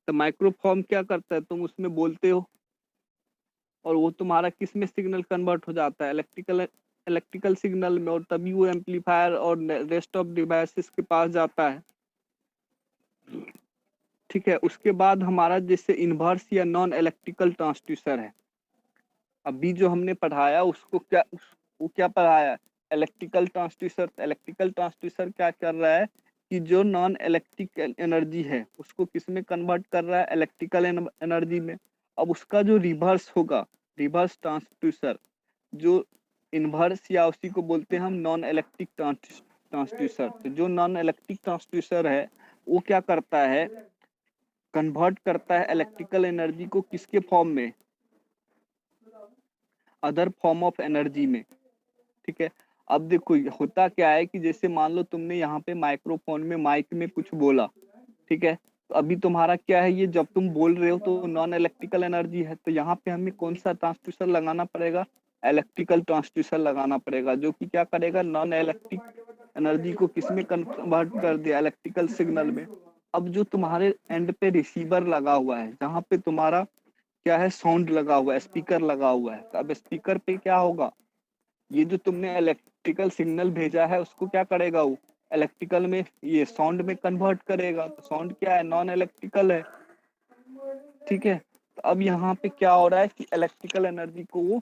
तो माइक्रोफोन क्या करता है, तुम उसमें बोलते हो और वो तुम्हारा किस में सिग्नल कन्वर्ट हो जाता है, इलेक्ट्रिकल सिग्नल में, और तभी वो एम्पलीफायर और रेस्ट ऑफ डिवाइसेस के पास जाता है। ठीक है, उसके बाद हमारा जैसे इन्वर्स या नॉन इलेक्ट्रिकल ट्रांसड्यूसर है, अभी जो हमने पढ़ाया उसको वो क्या पढ़ाया, इलेक्ट्रिकल ट्रांसड्यूसर। इलेक्ट्रिकल ट्रांसड्यूसर क्या कर रहा है कि जो नॉन इलेक्ट्रिकल एनर्जी है उसको किस में कन्वर्ट कर रहा है, इलेक्ट्रिकल एनर्जी में। अब उसका जो रिवर्स होगा, रिवर्स ट्रांसड्यूसर, जो इन्वर्स या उसी को बोलते हैं हम नॉन इलेक्ट्रिक ट्रांसड्यूसर। तो जो नॉन इलेक्ट्रिक ट्रांसड्यूसर है वो क्या करता है, कन्वर्ट करता है इलेक्ट्रिकल एनर्जी को किसके फॉर्म में, अदर फॉर्म ऑफ एनर्जी में। ठीक है, अब देखो होता क्या है कि जैसे मान लो तुमने यहाँ पे माइक्रोफोन में माइक में कुछ बोला, ठीक है, तो अभी तुम्हारा क्या है, ये जब तुम बोल रहे हो तो नॉन इलेक्ट्रिकल एनर्जी है, तो यहाँ पे हमें कौन सा ट्रांसड्यूसर लगाना पड़ेगा, इलेक्ट्रिकल ट्रांसड्यूसर लगाना पड़ेगा, जो कि क्या करेगा, नॉन इलेक्ट्रिक एनर्जी को किस में कन्वर्ट कर दिया, इलेक्ट्रिकल सिग्नल में। अब जो तुम्हारे एंड पे रिसीवर लगा हुआ है, जहाँ पे तुम्हारा क्या है, साउंड लगा हुआ है, स्पीकर लगा हुआ है, तो अब स्पीकर पे क्या होगा, ये जो तुमने इलेक्ट्रिकल सिग्नल भेजा है उसको क्या करेगा, वो इलेक्ट्रिकल में, ये साउंड में कन्वर्ट करेगा। तो साउंड क्या है, नॉन इलेक्ट्रिकल है। ठीक है, तो अब यहाँ पे क्या हो रहा है कि इलेक्ट्रिकल एनर्जी को वो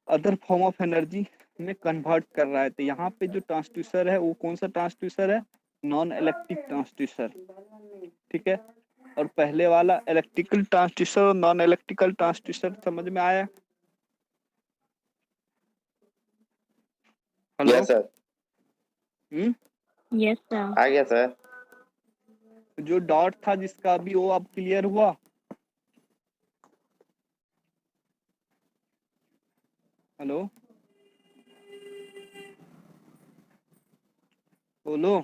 अदर फॉर्म ऑफ एनर्जी में कन्वर्ट कर रहा है। तो यहाँ पे जो ट्रांसड्यूसर है वो कौन सा ट्रांसड्यूसर है? नॉन इलेक्ट्रिक ट्रांसड्यूसर, ठीक है। और पहले वाला इलेक्ट्रिकल ट्रांसड्यूसर और नॉन इलेक्ट्रिकल ट्रांसड्यूसर समझ में आया? Hello? Yes sir, yes sir. आ गया सर। जो डॉट था जिसका अभी, वो अब क्लियर हुआ? हेलो बोलो।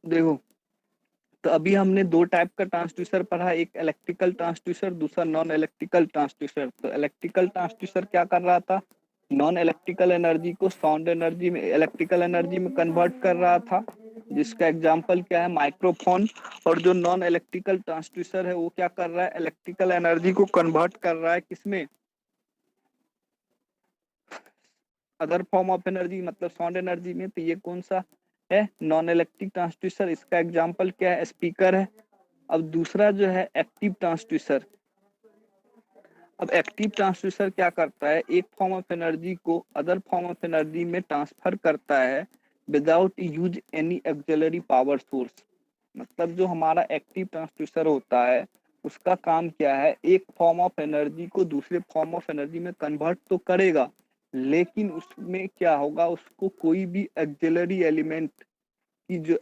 देखो, तो अभी हमने दो टाइप का ट्रांसड्यूसर पढ़ा, एक इलेक्ट्रिकल ट्रांसड्यूसर, दूसरा नॉन इलेक्ट्रिकल ट्रांसड्यूसर। तो इलेक्ट्रिकल ट्रांसड्यूसर क्या कर रहा था? नॉन इलेक्ट्रिकल एनर्जी को साउंड एनर्जी में, इलेक्ट्रिकल एनर्जी में कन्वर्ट कर रहा था, जिसका एग्जांपल क्या है? माइक्रोफोन। और जो नॉन इलेक्ट्रिकल ट्रांसड्यूसर है वो क्या कर रहा है? इलेक्ट्रिकल एनर्जी को कन्वर्ट कर रहा है किसमें? अदर फॉर्म ऑफ एनर्जी, मतलब साउंड एनर्जी में। तो ये कौन सा है? Non electric transducer. इसका एग्जांपल क्या है? स्पीकर है। अब दूसरा जो है एक्टिव ट्रांसड्यूसर। अब एक्टिव ट्रांसड्यूसर क्या करता है? एक फॉर्म ऑफ एनर्जी को अदर फॉर्म ऑफ एनर्जी में ट्रांसफर करता है without use any auxiliary power source. मतलब जो हमारा एक्टिव ट्रांसड्यूसर होता है उसका काम क्या है? एक फॉर्म ऑफ एनर्जी को दूसरे फॉर्म ऑफ एनर्जी में कन्वर्ट तो करेगा, लेकिन उसमें क्या होगा? उसको कोई भी ऑक्सिलरी एलिमेंट की जो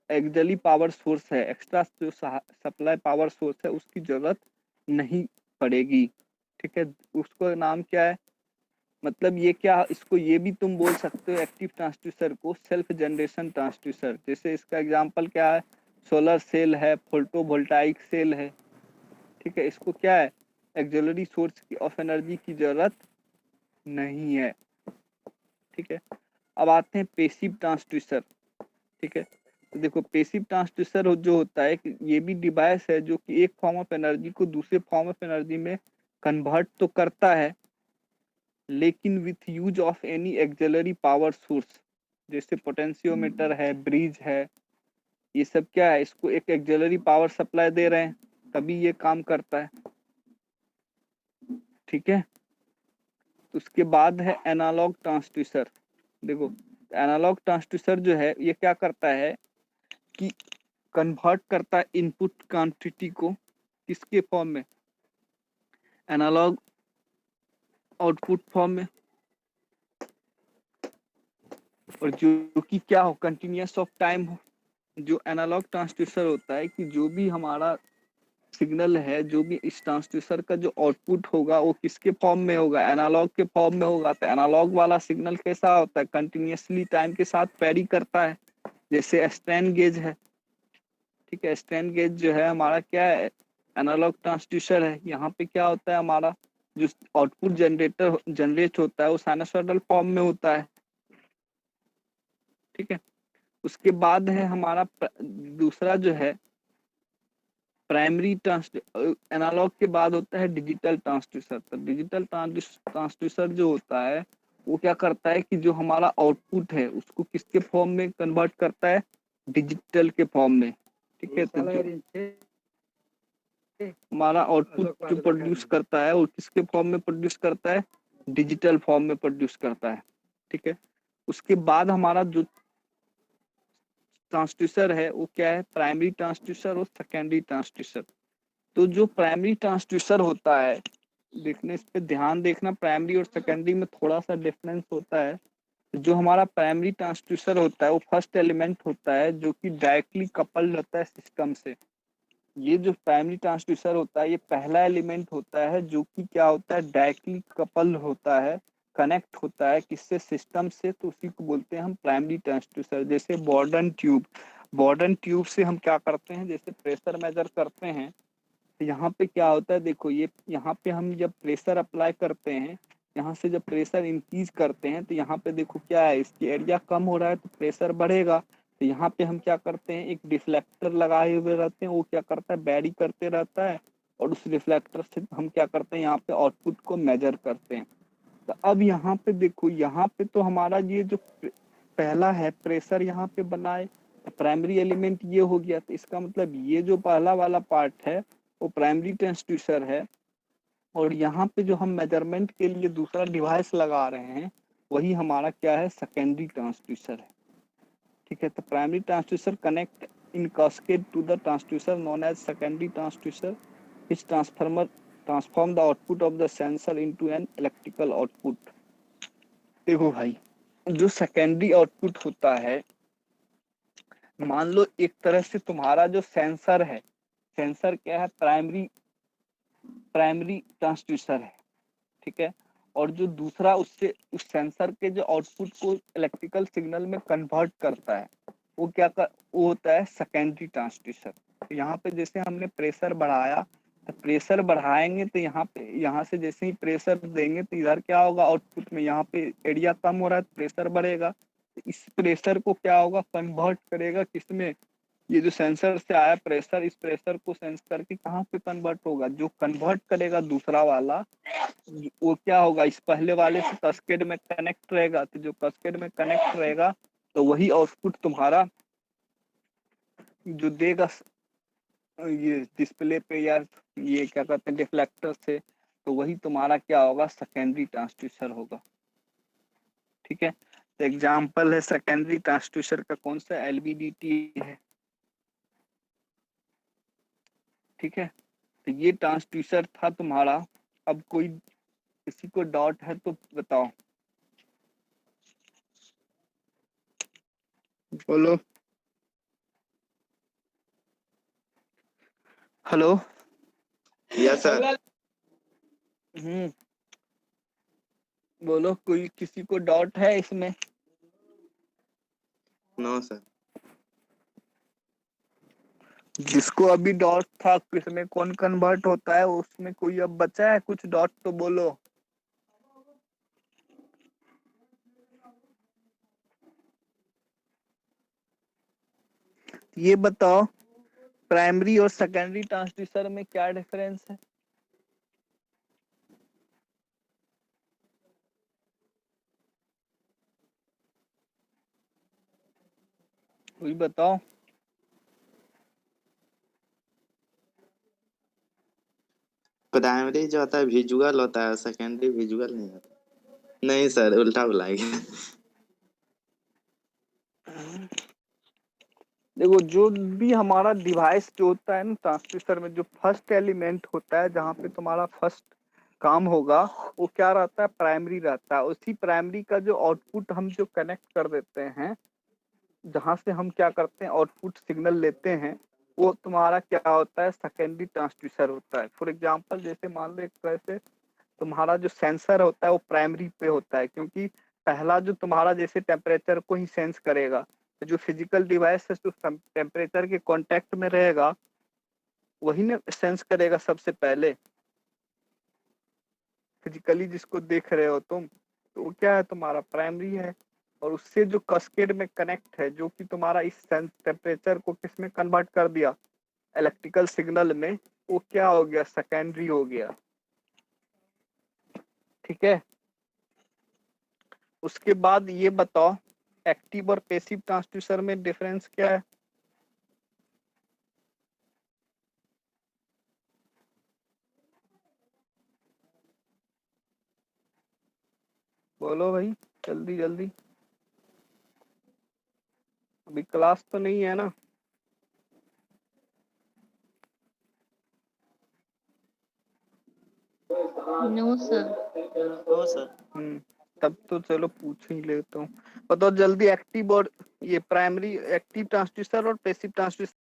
ऑक्सिलरी पावर सोर्स है, एक्स्ट्रा जो सप्लाई पावर सोर्स है, उसकी जरूरत नहीं पड़ेगी, ठीक है। उसको नाम क्या है? मतलब ये क्या, इसको ये भी तुम बोल सकते हो एक्टिव ट्रांसड्यूसर को सेल्फ जनरेशन ट्रांसड्यूसर। जैसे इसका एग्जांपल क्या है? सोलर सेल है, फोटोवोल्टाइक सेल है, ठीक है। इसको क्या है? ऑक्सिलरी सोर्स की ऑफ एनर्जी की जरूरत नहीं है, ठीक है। अब आते हैं पेसिव ट्रांसड्यूसर, ठीक है। तो देखो, पेसिव ट्रांसड्यूसर जो होता है कि ये भी डिवाइस है जो कि एक फॉर्म ऑफ एनर्जी को दूसरे फॉर्म ऑफ एनर्जी में कन्वर्ट तो करता है, लेकिन with use of any auxiliary power source. जैसे पोटेंशियोमीटर है, ब्रिज है, ये सब क्या है? इसको एक ऑक्सिलरी पावर सप्लाई दे रहे हैं तभी ये काम करता है, ठीक है। उसके बाद है एनालॉग ट्रांसड्यूसर। देखो, एनालॉग ट्रांसड्यूसर जो है ये क्या करता है कि कन्वर्ट करता है इनपुट क्वांटिटी को किसके फॉर्म में? एनालॉग आउटपुट फॉर्म में। और जो कि क्या हो? कंटिन्यूअस ऑफ टाइम हो। जो एनालॉग ट्रांसड्यूसर होता है कि जो भी हमारा सिग्नल है, जो भी इस ट्रांसड्यूसर का जो आउटपुट होगा वो किसके फॉर्म में होगा? एनालॉग के फॉर्म में होगा। तो एनालॉग वाला सिग्नल कैसा होता है? कंटिन्यूअसली टाइम के साथ वेरी करता है। जैसे स्ट्रेन गेज है, ठीक है। स्ट्रेन गेज जो है हमारा क्या है? एनालॉग ट्रांसड्यूसर है। यहाँ पे क्या होता है? हमारा जो आउटपुट जनरेट होता है वो साइनसॉइडल फॉर्म में होता है, ठीक है। उसके बाद है हमारा दूसरा जो है प्राइमरी एनालॉग के बाद होता है डिजिटल ट्रांसड्यूसर। तो डिजिटल ट्रांसड्यूसर जो होता है वो क्या करता है कि जो हमारा आउटपुट है उसको किसके फॉर्म में कन्वर्ट करता है? डिजिटल के फॉर्म में, ठीक है। तो जो हमारा आउटपुट जो प्रोड्यूस करता है वो किसके फॉर्म में प्रोड्यूस करता है? डिजिटल फॉर्म में प्रोड्यूस करता है, ठीक है। उसके बाद हमारा जो ट्रांसड्यूसर है वो क्या है? प्राइमरी ट्रांसड्यूसर और सेकेंडरी ट्रांसड्यूसर। तो जो प्राइमरी ट्रांसड्यूसर होता है, देखने इस पे ध्यान देखना, प्राइमरी और सेकेंडरी में थोड़ा सा डिफरेंस होता है। जो हमारा प्राइमरी ट्रांसड्यूसर होता है वो फर्स्ट एलिमेंट होता है जो कि डायरेक्टली कपल्ड रहता है सिस्टम से। ये जो प्राइमरी ट्रांसड्यूसर होता है ये पहला एलिमेंट होता है जो कि क्या होता है? डायरेक्टली कपल होता है, कनेक्ट होता है किससे? सिस्टम से। तो उसी को बोलते हैं हम प्राइमरी ट्रांसड्यूसर। जैसे बॉर्डन ट्यूब से हम क्या करते हैं? जैसे प्रेशर मेजर करते हैं, तो यहाँ पे क्या होता है? देखो, ये यहाँ पे हम जब प्रेशर अप्लाई करते हैं, यहाँ से जब प्रेशर इंक्रीज करते हैं तो यहाँ पे देखो क्या है? इसकी एरिया कम हो रहा है तो प्रेशर बढ़ेगा। तो यहाँ पे हम क्या करते हैं? एक डिफ्लेक्टर लगाए हुए रहते हैं, वो क्या करता है? वैरी करते रहता है, और उस रिफ्लेक्टर से हम क्या करते हैं? यहाँ पे आउटपुट को मेजर करते हैं। तो अब यहाँ पे देखो, यहाँ पे तो हमारा ये जो पहला है प्रेशर यहाँ पे बना है, प्राइमरी एलिमेंट ये हो गया, तो इसका मतलब ये जो पहला वाला पार्ट है वो प्राइमरी ट्रांसड्यूसर है, और यहाँ पे जो हम मेजरमेंट के लिए दूसरा डिवाइस लगा रहे हैं वही हमारा क्या है, सेकेंडरी ट्रांसड्यूसर है। ठीक है, तो primary transducer connect in cascade to the transducer known as secondary transducer, which transform the output of the sensor into an electrical output। देखो भाई, जो सेकेंडरी आउटपुट होता है, मान लो एक तरह से तुम्हारा जो सेंसर है, सेंसर क्या है, प्राइमरी ट्रांसड्यूसर है। ठीक है, और जो दूसरा उससे उस सेंसर के जो आउटपुट को इलेक्ट्रिकल सिग्नल में कन्वर्ट करता है वो वो होता है सेकेंडरी ट्रांसड्यूसर। तो यहाँ पे जैसे हमने प्रेशर बढ़ाया, तो प्रेशर बढ़ाएंगे तो यहाँ से जैसे ही प्रेशर देंगे तो इधर क्या होगा, आउटपुट में यहाँ पे एरिया कम हो रहा है तो प्रेशर बढ़ेगा। तो इस प्रेशर को क्या होगा, कन्वर्ट करेगा किसमें, ये जो सेंसर से आया प्रेशर, इस प्रेशर को सेंस करके कहाँ पे कन्वर्ट होगा, जो कन्वर्ट करेगा दूसरा वाला वो क्या होगा, इस पहले वाले से कैस्केड में कनेक्ट रहेगा। तो जो कैस्केड में कनेक्ट रहेगा तो वही आउटपुट तुम्हारा जो देगा ये डिस्प्ले पे, या ये क्या कहते हैं डिफ्लेक्टर से, तो वही तुम्हारा क्या होगा, सेकेंडरी ट्रांसड्यूसर होगा। ठीक है, तो एग्जांपल है सेकेंडरी ट्रांसड्यूसर का कौन सा, एलवीडीटी है। ठीक है, तो ये ट्रांसड्यूसर था तुम्हारा। अब कोई किसी को डाउट है तो बताओ, बोलो। Hello, yes sir. बोलो, कोई किसी को डाउट है इसमें? No sir. जिसको अभी डाउट था किसमें कौन कन्वर्ट होता है, उसमें कोई अब बचा है कुछ डाउट तो बोलो। ये बताओ, प्राइमरी और सेकेंडरी ट्रांसड्यूसर में क्या डिफरेंस है? कोई बताओ। प्राइमरी जो होता है विजुअल होता है, सेकेंडरी विजुअल नहीं होता। नहीं सर, उल्टा बुलाएंगे। देखो, जो भी हमारा डिवाइस जो होता है ना ट्रांसड्यूसर में, जो फर्स्ट एलिमेंट होता है जहाँ पे तुम्हारा फर्स्ट काम होगा वो क्या रहता है, प्राइमरी रहता है। उसी प्राइमरी का जो आउटपुट हम जो कनेक्ट कर देते हैं, जहाँ से हम क्या करते हैं आउटपुट सिग्नल लेते हैं, वो तुम्हारा क्या होता है, सेकेंडरी ट्रांसड्यूसर होता है। फॉर एग्जांपल जैसे मान लो एक तरह से तुम्हारा जो सेंसर होता है वो प्राइमरी पे होता है, क्योंकि पहला जो तुम्हारा जैसे टेम्परेचर को ही सेंस करेगा, तो जो फिजिकल डिवाइस है जो टेम्परेचर के कांटेक्ट में रहेगा वही ने सेंस करेगा सबसे पहले, फिजिकली जिसको देख रहे हो तुम, तो वो क्या है, तुम्हारा प्राइमरी है। और उससे जो कैस्केड में कनेक्ट है, जो कि तुम्हारा इस टेम्परेचर को किस में कन्वर्ट कर दिया, इलेक्ट्रिकल सिग्नल में, वो क्या हो गया, सेकेंडरी हो गया। ठीक है, उसके बाद ये बताओ, एक्टिव और पैसिव ट्रांसड्यूसर में डिफरेंस क्या है? बोलो भाई, जल्दी जल्दी, अभी क्लास तो नहीं है ना? No sir. No sir. तब तो चलो पूछ ही लेता हूँ। बताओ जल्दी, एक्टिव और ये प्राइमरी, एक्टिव ट्रांसड्यूसर और पैसिव ट्रांसड्यूसर